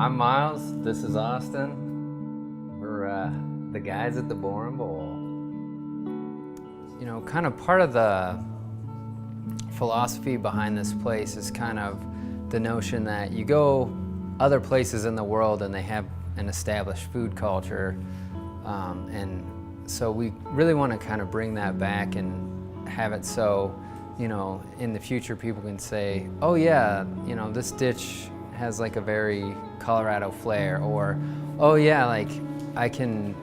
I'm Miles, this is Austin. We're the guys at the Boar and Bowl. You know, kind of part of the philosophy behind this place is kind of the notion that you go other places in the world and they have an established food culture, and so we really want to kind of bring that back and have it so, you know, in the future people can say, oh yeah, you know, this dish has like a very Colorado flair, or oh yeah, like I can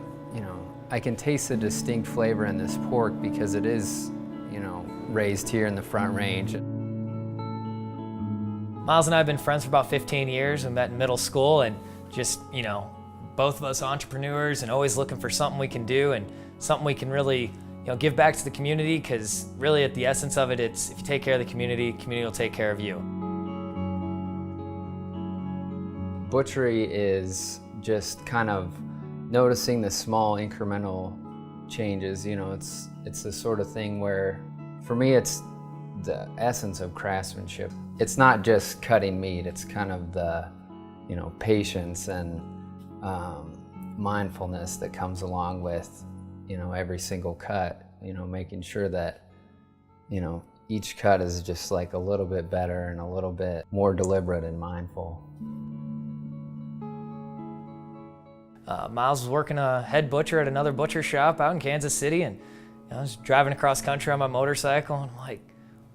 taste the distinct flavor in this pork because it is, you know, raised here in the Front Range. Miles and I have been friends for about 15 years and met in middle school, and just, you know, both of us entrepreneurs and always looking for something we can do and something we can really, you know, give back to the community, because really at the essence of it, it's if you take care of the community will take care of you. Butchery is just kind of noticing the small incremental changes. You know, it's the sort of thing where, for me, it's the essence of craftsmanship. It's not just cutting meat, it's kind of the, you know, patience and mindfulness that comes along with, you know, every single cut, you know, making sure that, you know, each cut is just like a little bit better and a little bit more deliberate and mindful. Miles was working a head butcher at another butcher shop out in Kansas City, and I was driving across country on my motorcycle, and I'm like,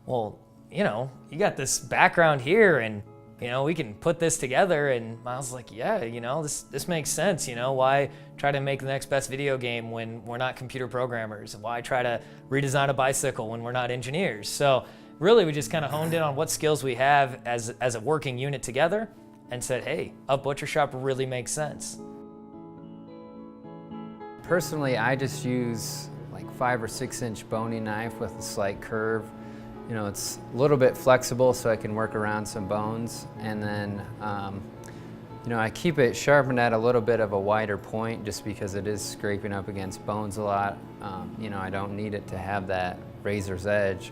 well, you know, you got this background here, and, you know, we can put this together. And Miles was like, yeah, you know, this makes sense. You know, why try to make the next best video game when we're not computer programmers? Why try to redesign a bicycle when we're not engineers? So really, we just kind of honed in on what skills we have as a working unit together and said, hey, a butcher shop really makes sense. Personally, I just use like 5 or 6 inch boning knife with a slight curve. You know, it's a little bit flexible so I can work around some bones. And then, you know, I keep it sharpened at a little bit of a wider point just because it is scraping up against bones a lot. You know, I don't need it to have that razor's edge.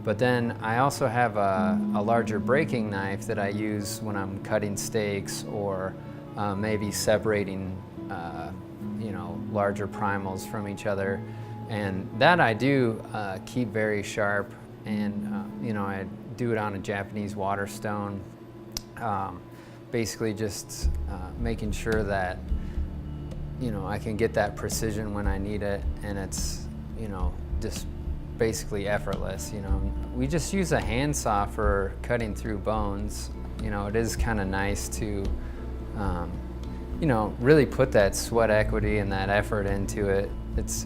But then I also have a larger breaking knife that I use when I'm cutting steaks or maybe separating you know, larger primals from each other, and that I do keep very sharp. And you know, I do it on a Japanese water stone, basically just making sure that, you know, I can get that precision when I need it, and it's, you know, just basically effortless. You know, we just use a handsaw for cutting through bones. You know, it is kind of nice to you know, really put that sweat equity and that effort into it.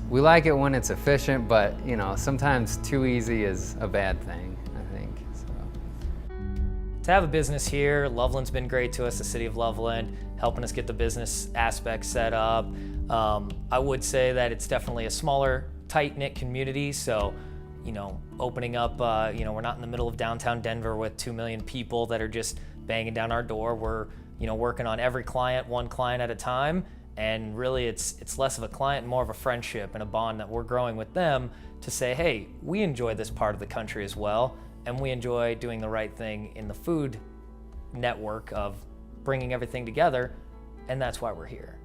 We like it when it's efficient, but, you know, sometimes too easy is a bad thing, I think. So. To have a business here, Loveland's been great to us, the city of Loveland, helping us get the business aspect set up. I would say that it's definitely a smaller, tight-knit community, so, you know, opening up, you know, we're not in the middle of downtown Denver with 2 million people that are just banging down our door. We're, you know, working on every client, one client at a time, and really it's less of a client and more of a friendship and a bond that we're growing with them to say, hey, we enjoy this part of the country as well, and we enjoy doing the right thing in the food network of bringing everything together, and that's why we're here.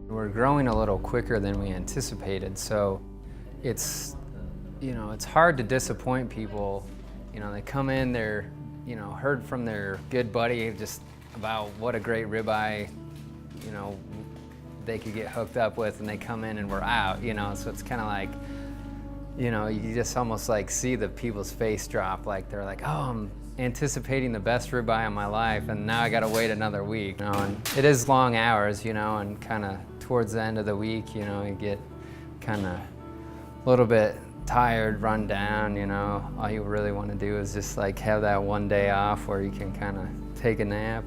We're growing a little quicker than we anticipated, so it's, you know, it's hard to disappoint people. You know, they come in, they're, you know, heard from their good buddy just about what a great ribeye, you know, they could get hooked up with, and they come in and we're out, you know, so it's kind of like, you know, you just almost like see the people's face drop, like they're like, oh, I'm anticipating the best ribeye of my life, and now I gotta wait another week. You know, and it is long hours, you know, and kind of towards the end of the week, you know, you get kind of a little bit tired, run down, you know. All you really want to do is just like have that one day off where you can kind of take a nap.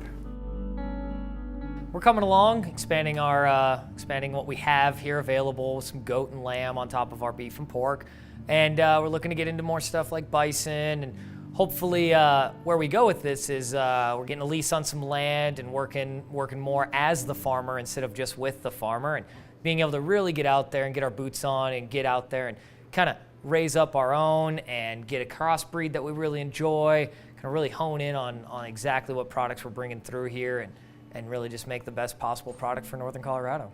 We're coming along, expanding what we have here available with some goat and lamb on top of our beef and pork, and we're looking to get into more stuff like bison, and hopefully where we go with this is we're getting a lease on some land and working more as the farmer instead of just with the farmer, and being able to really get out there and get our boots on and get out there and kind of raise up our own and get a crossbreed that we really enjoy, kind of really hone in on exactly what products we're bringing through here, and and really just make the best possible product for Northern Colorado.